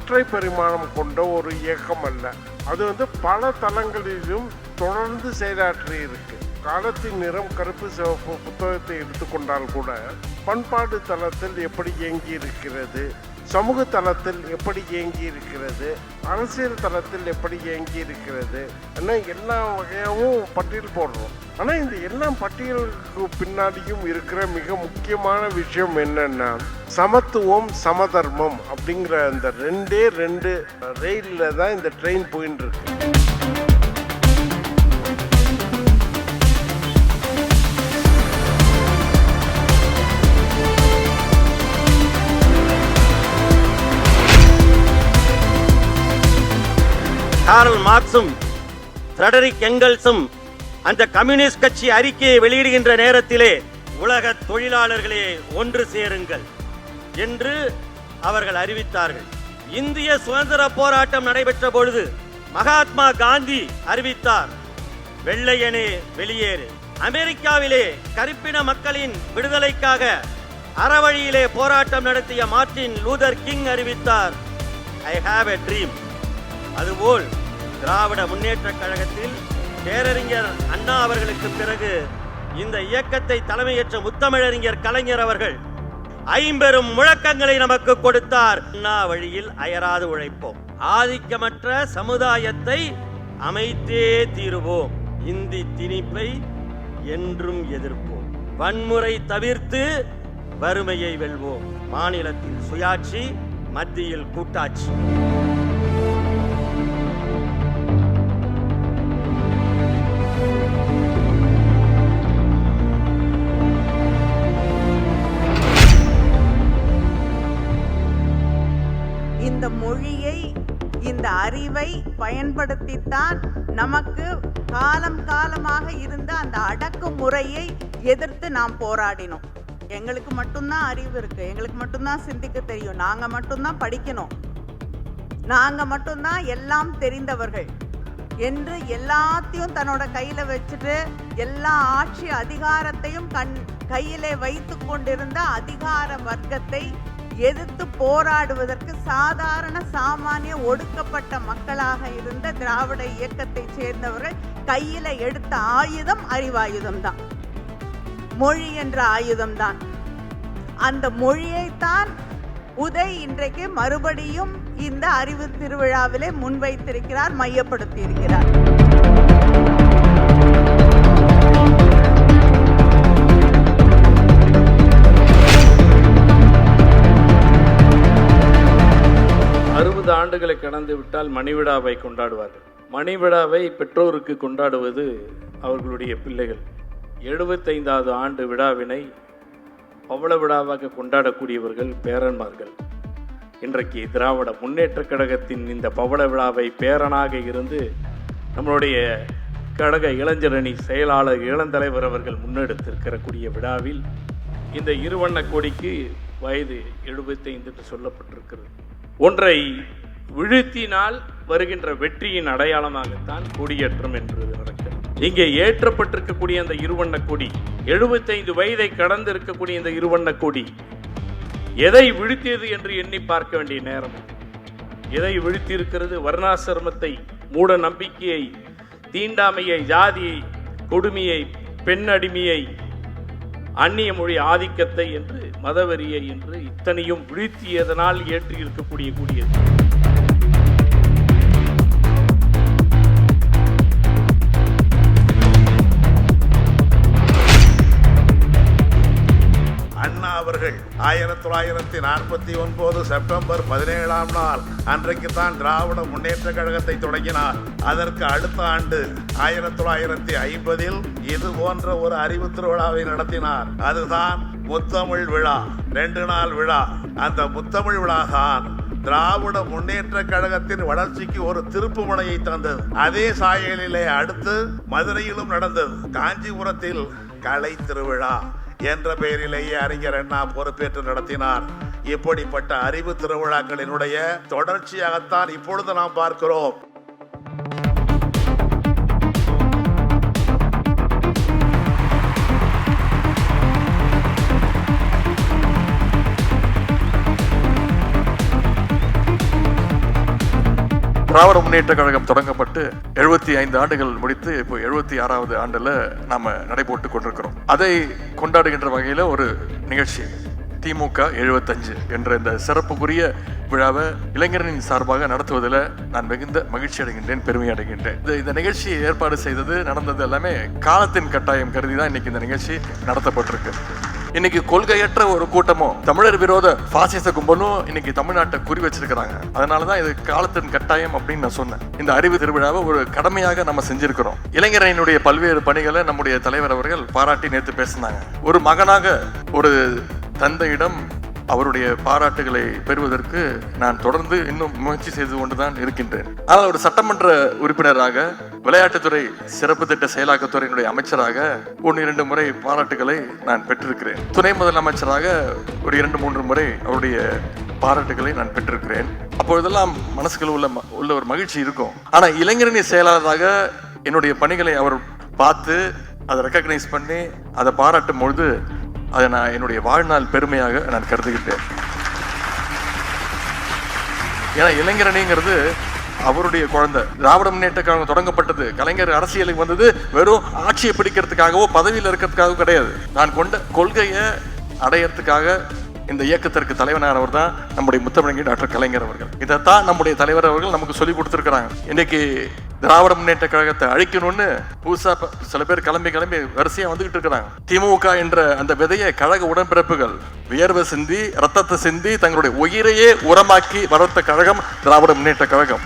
ஒற்றை பரிமாணம் கொண்ட ஒரு இயக்கம் அல்ல. அது பல தளங்களிலும் தொடர்ந்து செயலாற்றி இருக்கு. காலத்தின் நிறம் கருப்பு சிவப்பு புத்தகத்தை எடுத்துக்கொண்டால் கூட பண்பாடு தளத்தில் எப்படி இயங்கி இருக்கிறது, சமூக தளத்தில் எப்படி இயங்கி இருக்கிறது, அரசியல் தளத்தில் எப்படி இயங்கி இருக்கிறது, எல்லா வகையாகவும் பட்டியல் போடுறோம். ஆனால் இந்த எல்லா பட்டியலுக்கு பின்னாடியும் இருக்கிற மிக முக்கியமான விஷயம் என்னன்னா சமத்துவம் சமதர்மம் அப்படிங்கிற அந்த ரெண்டே ரயிலில் தான் இந்த ட்ரெயின் போயின்னு இருக்கு. கார்ல் மார்க்சும் ஃபிரெடரிக் எங்கெல்ஸும் அந்த கம்யூனிஸ்ட் கட்சி அறிக்கையை வெளியிடுகின்ற நேரத்திலே உலக தொழிலாளர்களே ஒன்று சேருங்கள் என்று அவர்கள் அறிவித்தார்கள். இந்திய சுதந்திர போராட்டம் நடைபெற்ற பொழுது மகாத்மா காந்தி அறிவித்தார், வெள்ளையனே வெளியேறு. அமெரிக்காவிலே கருப்பின மக்களின் விடுதலைக்காக அறவழியிலே போராட்டம் நடத்திய மார்ட்டின் லூதர் கிங் அறிவித்தார், ஐ ஹாவ் எ ட்ரீம். அதுபோல் திராவிட முன்னேற்ற கழகத்தில் பேரறிஞர் அண்ணா அவர்களுக்கு பிறகு இந்த இயக்கத்தை தலைமையேற்ற முத்தமிழறிஞர் கலைஞர் அவர்கள் ஐம்பெரும் முழக்கங்களை நமக்கு கொடுத்தார். அண்ணா வழியில் அயராது உழைப்போம், ஆதிக்கமற்ற சமுதாயத்தை அமைத்தே தீருவோம், இந்தி திணிப்பை என்றும் எதிர்ப்போம், வன்முறை தவிர்த்து வறுமையை வெல்வோம், மாநிலத்தில் சுயாட்சி, மத்தியில் கூட்டாட்சி. இந்த மொழியை, இந்த அறிவை பயன்படுத்தித்தான் நமக்கு காலம் காலமாக இருந்த அந்த அடக்குமுறையை எதிர்த்து நாம் போராடினோம். எங்களுக்கு மட்டும்தான் அறிவு இருக்கு, எங்களுக்கு மட்டும்தான் சிந்திக்க தெரியும், நாங்க மட்டும்தான் படிக்கணும், நாங்க மட்டும்தான் எல்லாம் தெரிந்தவர்கள் என்று எல்லாத்தையும் தன்னோட கையில வச்சுட்டு எல்லா ஆட்சி அதிகாரத்தையும் கையிலே வைத்து கொண்டிருந்த அதிகார வர்க்கத்தை எதிர்த்து போராடுவதற்கு சாதாரண சாமானிய ஒடுக்கப்பட்ட மக்களாக இருந்த திராவிட இயக்கத்தை சேர்ந்தவர்கள் கையில எடுத்த ஆயுதம் அறிவாயுதம் தான், மொழி என்ற ஆயுதம் தான். அந்த மொழியைத்தான் உதய் இன்றைக்கு மறுபடியும் இந்த அறிவு திருவிழாவிலே முன்வைத்திருக்கிறார், மையப்படுத்தி இருக்கிறார். ஆண்டுகளை கடந்து விட்டால் மணிவிழாவை கொண்டாடுவார்கள். மணிவிழாவை பெற்றோருக்கு கொண்டாடுவது அவர்களுடைய பிள்ளைகள். 75வது ஆண்டு விழாவினை பவள விழாவாக கொண்டாடக்கூடியவர்கள் பேரன்மார்கள். இன்றைக்கு திராவிட முன்னேற்ற கழகத்தின் இந்த பவள விழாவை பேரனாக இருந்து நம்மளுடைய கழக இளைஞரணி செயலாளர் இளந்தலைவர் அவர்கள் முன்னெடுத்திருக்கக்கூடிய விழாவில் இந்த இருவண்ண கொடிக்கு வயது 75 என்று சொல்லப்பட்டிருக்கிறது. ஒன்றை விழுத்தினால் வருகின்ற வெற்றியின் அடையாளமாகத்தான் கொடியேற்றம் என்று நடக்கிறது. இங்கே ஏற்றப்பட்டிருக்கக்கூடிய அந்த இருவண்ண கொடி, 75 வயதை கடந்து இருக்கக்கூடிய இந்த இருவண்ண கொடி எதை விழுத்தியது என்று எண்ணி பார்க்க வேண்டிய நேரம். எதை விழுத்தி இருக்கிறது? வர்ணாசிரமத்தை, மூட நம்பிக்கையை, தீண்டாமையை, ஜாதியை, கொடுமையை, பெண் அடிமையை, அந்நிய மொழி ஆதிக்கத்தை என்று, மதவெறியை என்று இத்தனையும் விழுத்தியதனால் ஏற்றி இருக்கக்கூடியது. அண்ணா அவர்கள் 1949 செப்டம்பர் 17ஆம் நாள் அன்றைக்கு தான் திராவிட முன்னேற்ற கழகத்தை தொடங்கினார். அதற்கு அடுத்த ஆண்டு 1950 இது போன்ற ஒரு அறிவு திருவிழாவை நடத்தினார். அதுதான் முத்தமிழ் விழா, 2 நாள் விழா. அந்த முத்தமிழ் விழா தான் திராவிட முன்னேற்ற கழகத்தின் வளர்ச்சிக்கு ஒரு திருப்பு முனையை தந்தது. அதே சாயலிலே அடுத்து மதுரையிலும் நடந்தது. காஞ்சிபுரத்தில் கலை திருவிழா என்ற பெயரிலேயே அறிஞர் அண்ணா பொறுப்பேற்று நடத்தினார். இப்படிப்பட்ட அறிவு திருவிழாக்களினுடைய தொடர்ச்சியாகத்தான் இப்பொழுது நாம் பார்க்கிறோம். திராவிட முன்னேற்ற கழகம் தொடங்கப்பட்டு 75 ஆண்டுகள் முடித்து இப்போ 76வது ஆண்டுல நாம நடைபோட்டு கொண்டிருக்கிறோம். அதை கொண்டாடுகின்ற வகையில ஒரு நிகழ்ச்சி திமுக 75 என்ற இந்த சிறப்புக்குரிய விழாவை இளைஞரின் சார்பாக நடத்துவதில் நான் மிகுந்த மகிழ்ச்சி அடைகின்றேன், பெருமை அடைகின்றேன். இந்த நிகழ்ச்சியை ஏற்பாடு செய்தது, நடந்தது எல்லாமே காலத்தின் கட்டாயம் கருதி தான் இன்னைக்கு இந்த நிகழ்ச்சி நடத்தப்பட்டிருக்கு. இன்னைக்கு கொள்கையற்ற ஒரு கூட்டமும் தமிழர் விரோத பாசிச கும்பலும் இன்னைக்கு தமிழ்நாட்டை குறி வச்சிருக்கிறாங்க. அதனாலதான் இது காலத்தின் கட்டாயம் அப்படின்னு நான் சொன்னேன். இந்த அறிவு திருவிழாவை ஒரு கடமையாக நம்ம செஞ்சிருக்கிறோம். இளைஞரனுடைய பல்வேறு பணிகளை நம்முடைய தலைவர் அவர்கள் பாராட்டி நேற்று பேசினாங்க. ஒரு மகனாக ஒரு தந்தையிடம் அவருடைய பாராட்டுகளை பெறுவதற்கு நான் தொடர்ந்து இன்னும் முயற்சி செய்து கொண்டுதான் இருக்கின்றேன். ஆனால் ஒரு சட்டமன்ற உறுப்பினராக, விளையாட்டுத்துறை சிறப்பு திட்ட செயலாக்கத்துறையினுடைய அமைச்சராக 1-2 முறை பாராட்டுகளை நான் பெற்றிருக்கிறேன். துணை முதலமைச்சராக ஒரு 2-3 முறை அவருடைய பாராட்டுகளை நான் பெற்றிருக்கிறேன். அப்பொழுதெல்லாம் மனசுக்குள்ள உள்ள ஒரு மகிழ்ச்சி இருக்கும். ஆனா இளைஞரணி செயலாளராக என்னுடைய பணிகளை அவர் பார்த்து அதை ரெக்கக்னைஸ் பண்ணி அதை பாராட்டும் பொழுது அதை நான் என்னுடைய வாழ்நாள் பெருமையாக நான் கருதுகிட்டேன். ஏன்னா இளைஞரணிங்கிறது அவருடைய குழந்தை. திராவிட முன்னேற்ற கழகம் தொடங்கப்பட்டது, கலைஞர் அரசியலுக்கு வந்தது வெறும் ஆட்சியை பிடிக்கிறதுக்காகவோ பதவியில் இருக்கிறதுக்காகவோ கிடையாது. நான் கொண்ட கொள்கையை அடையறதுக்காக இந்த இயக்கத்திற்கு தலைவனானவர் தான் நம்முடைய முத்தமிழர் டாக்டர் கலைஞர் அவர்கள். இதைத்தான் நம்முடைய தலைவர் அவர்கள் நமக்கு சொல்லி கொடுத்துருக்கிறாங்க. இன்னைக்கு திராவிட முன்னேற்ற கழகத்தை அழிக்கணும்னு புதுசா சில பேர் கிளம்பி வரிசையா வந்துகிட்டு இருக்கிறாங்க. திமுக என்ற அந்த விதையை கழக உடன்பிறப்புகள் வியர்வை சிந்தி ரத்தத்தை சிந்தி தங்களுடைய உயிரையே உரமாக்கி வளர்த்த கழகம் திராவிட முன்னேற்ற கழகம்.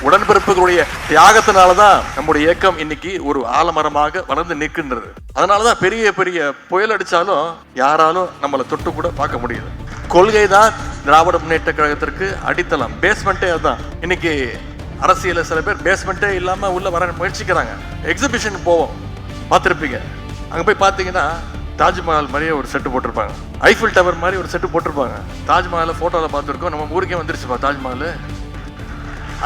உடன்பிறப்புகளுடைய தியாகத்தினாலதான் நம்முடைய இயக்கம் இன்னைக்கு ஒரு ஆலமரமாக வளர்ந்து நிற்கின்றது. அதனாலதான் பெரிய பெரிய புயல் அடிச்சாலும் யாராலும் நம்மளை தொட்டு கூட பார்க்க முடியுது. கொள்கை தான் திராவிட முன்னேற்ற கழகத்திற்கு அடித்தளம், பேஸ்மெண்டே அதுதான். இன்னைக்கு அரசியல சில பேர் பேஸ்மெண்டே இல்லாம உள்ள வர முயற்சிக்கிறாங்க. எக்ஸிபிஷன் போவோம், பார்த்துருப்பீங்க. அங்க போய் பார்த்தீங்கன்னா தாஜ்மஹால் மாதிரியே ஒரு செட்டு போட்டிருப்பாங்க, ஐஃபில் டவர் மாதிரி ஒரு செட்டு போட்டிருப்பாங்க. தாஜ்மஹால் போட்டோல பார்த்துருக்கோம், நம்ம ஊருக்கே வந்துருச்சுப்பா தாஜ்மஹால்.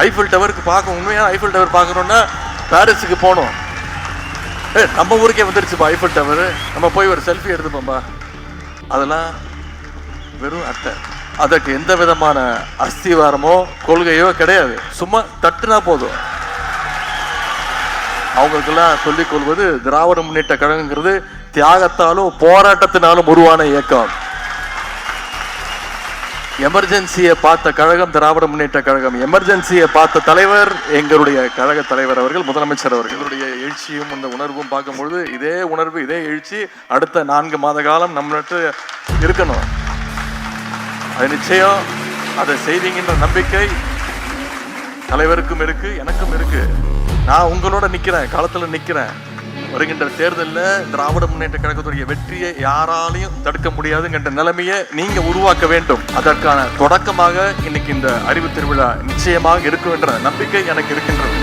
ஐஃபில் டவருக்கு பார்க்க, உண்மையான ஐஃபில் டவர் பார்க்கணும்னா பாரிஸுக்கு போகணும். நம்ம ஊருக்கே வந்துருச்சுப்பா ஐஃபில் டவர், நம்ம போய் ஒரு செல்ஃபி எடுத்துப்போம்பா. அதெல்லாம் வெறும் அட்டை. அதற்கு எந்த விதமான அஸ்திவாரமோ கொள்கையோ கிடையாது. சும்மா தட்டுனா போதும். அவங்களுக்கெல்லாம் சொல்லிக் கொள்வது திராவிட முன்னேற்ற கழகங்கிறது தியாகத்தாலும் போராட்டத்தினாலும் உருவான இயக்கம். எமர்ஜென்சியை பார்த்த கழகம் திராவிட முன்னேற்ற கழகம். எமர்ஜென்சியை பார்த்த தலைவர் எங்களுடைய கழக தலைவர் அவர்கள், முதலமைச்சர் அவர்கள். இவருடைய எழுச்சியும் இந்த உணர்வும் பார்க்கும்பொழுது இதே உணர்வு, இதே எழுச்சி அடுத்த 4 மாத காலம் நம்மள்ட்ட இருக்கணும். அது நிச்சயம் அதை செய்வீங்கன்ற நம்பிக்கை தலைவருக்கும் இருக்கு, எனக்கும் இருக்கு. நான் உங்களோட நிக்கிறேன், களத்துல நிக்கிறேன். வருகின்ற தேர்தலில் திராவிட முன்னேற்ற கழகத்துடைய வெற்றியை யாராலையும் தடுக்க முடியாதுங்கிற நிலைமையை நீங்க உருவாக்க வேண்டும். அதற்கான தொடக்கமாக இன்னைக்கு இந்த அறிவு திருவிழா நிச்சயமாக இருக்கும் என்ற நம்பிக்கை எனக்கு இருக்கின்றது.